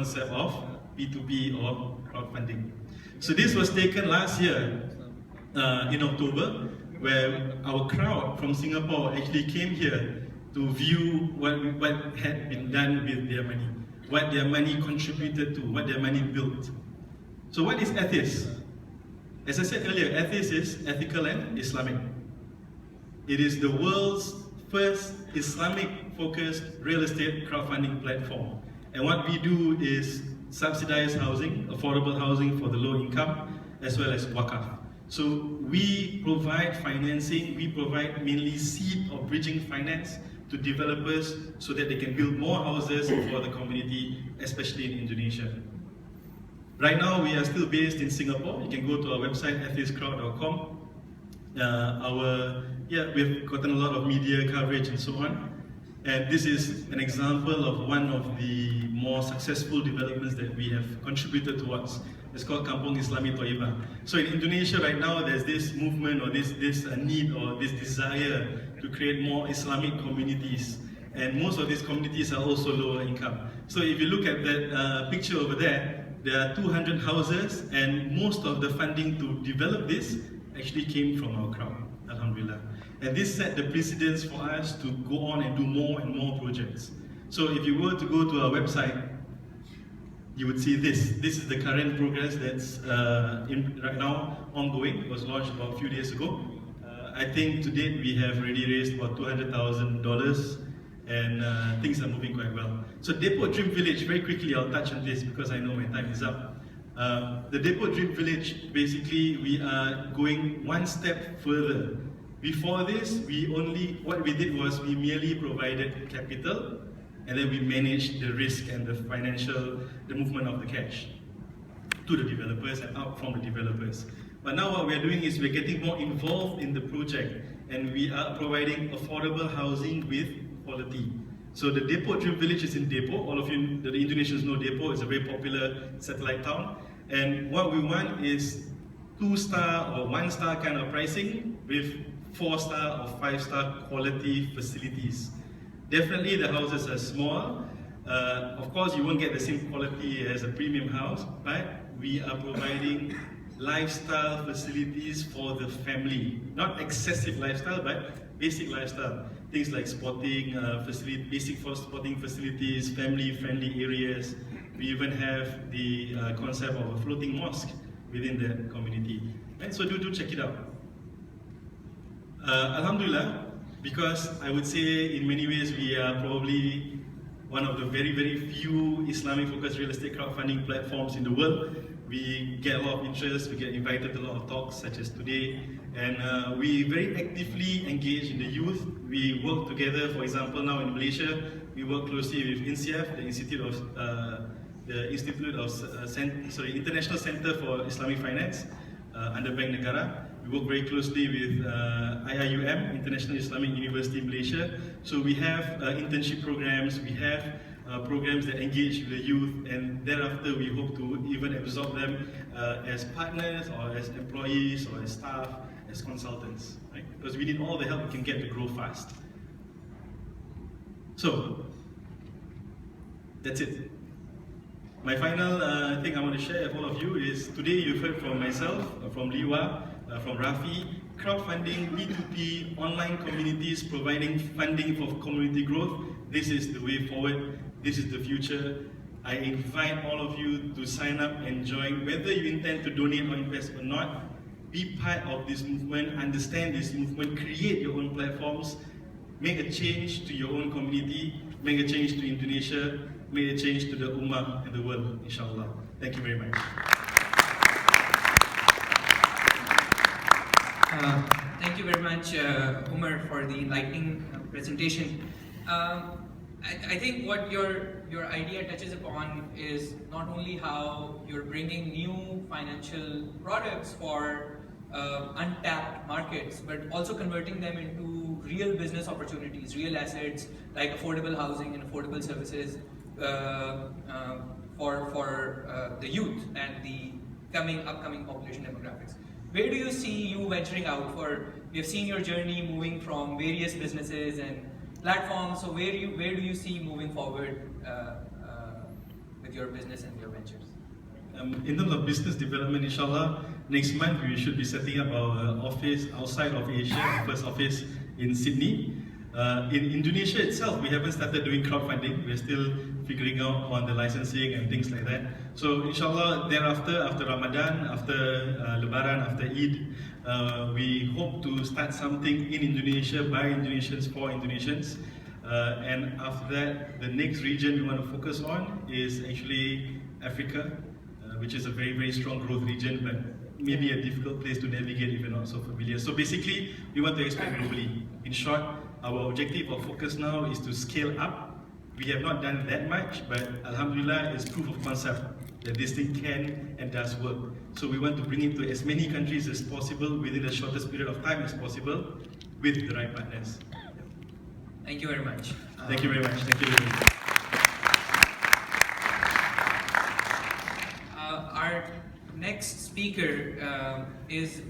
concept of P2P or crowdfunding. So this was taken last year in October, where our crowd from Singapore actually came here to view what had been done with their money, what their money contributed to, what their money built. So what is Ethis? As I said earlier, Ethis is ethical and Islamic. It is the world's first Islamic-focused real estate crowdfunding platform. And what we do is subsidize housing, affordable housing for the low income, as well as wakaf. So we provide financing, we provide mainly seed or bridging finance to developers so that they can build more houses for the community, especially in Indonesia. Right now, we are still based in Singapore. You can go to our website, ethiscrowd.com. We've gotten a lot of media coverage and so on. And this is an example of one of the more successful developments that we have contributed towards. It's called Kampung Islami Toibah. So in Indonesia right now, there's this movement or this need or this desire to create more Islamic communities. And most of these communities are also lower income. So if you look at that picture over there, there are 200 houses, and most of the funding to develop this actually came from our crowd, alhamdulillah. And this set the precedence for us to go on and do more and more projects. So if you were to go to our website, you would see this. This is the current progress that's right now ongoing. It was launched about a few days ago. I think to date we have already raised about $200,000, and things are moving quite well. So Depot Dream Village, very quickly I'll touch on this because I know my time is up. The Depot Dream Village, basically we are going one step further. Before this, what we did was we merely provided capital, and then we managed the risk and the movement of the cash to the developers and out from the developers. But now what we're doing is we're getting more involved in the project, and we are providing affordable housing with quality. So the Depot Dream Village is in Depot. All of you, the Indonesians know Depot. It's a very popular satellite town. And what we want is 2-star or 1-star kind of pricing with 4-star or 5-star quality facilities. Definitely the houses are small. Of course, you won't get the same quality as a premium house, but we are providing lifestyle facilities for the family. Not excessive lifestyle, but basic lifestyle. Things like sporting basic sporting facilities, family-friendly areas. We even have the concept of a floating mosque within the community. And so do check it out. Alhamdulillah, because I would say in many ways we are probably one of the very, very few Islamic-focused real estate crowdfunding platforms in the world. We get a lot of interest, we get invited to a lot of talks such as today, and we very actively engage in the youth. We work together, for example, now in Malaysia, we work closely with INSIAF, the International Center for Islamic Finance under Bank Negara. We work very closely with IIUM, International Islamic University Malaysia. So we have internship programs, we have programs that engage with the youth, and thereafter we hope to even absorb them as partners or as employees or as staff, as consultants, right? Because we need all the help we can get to grow fast. So, that's it. My final thing I want to share with all of you is, today you've heard from myself, from Liwa, from Rafi, crowdfunding, P2P, online communities providing funding for community growth. This is the way forward, this is the future. I invite all of you to sign up and join, whether you intend to donate or invest or not. Be part of this movement, understand this movement, create your own platforms, make a change to your own community, make a change to Indonesia, make a change to the Ummah and the world, inshallah. Thank you very much. Thank you very much, Umar, for the enlightening presentation. I think what your idea touches upon is not only how you're bringing new financial products for untapped markets, but also converting them into real business opportunities, real assets like affordable housing and affordable services for the youth and the upcoming population demographics. Where do you see you venturing out? We have seen your journey moving from various businesses and platforms. So where do you see moving forward with with your business and your ventures? In terms of business development, inshallah, next month we should be setting up our office outside of Asia, our first office in Sydney. In Indonesia itself, we haven't started doing crowdfunding. We're still figuring out on the licensing and things like that. So inshallah, thereafter, after Ramadan, after Lebaran, after Eid, we hope to start something in Indonesia by Indonesians for Indonesians. And after that, the next region we want to focus on is actually Africa, which is a very, very strong growth region, but maybe a difficult place to navigate if you're not so familiar. So basically, we want to expand globally. In short, our objective or focus now is to scale up. We have not done that much, but Alhamdulillah, it's proof of concept that this thing can and does work. So we want to bring it to as many countries as possible within the shortest period of time as possible with the right partners. Thank you very much. Thank you very much. Thank you very much. Our next speaker is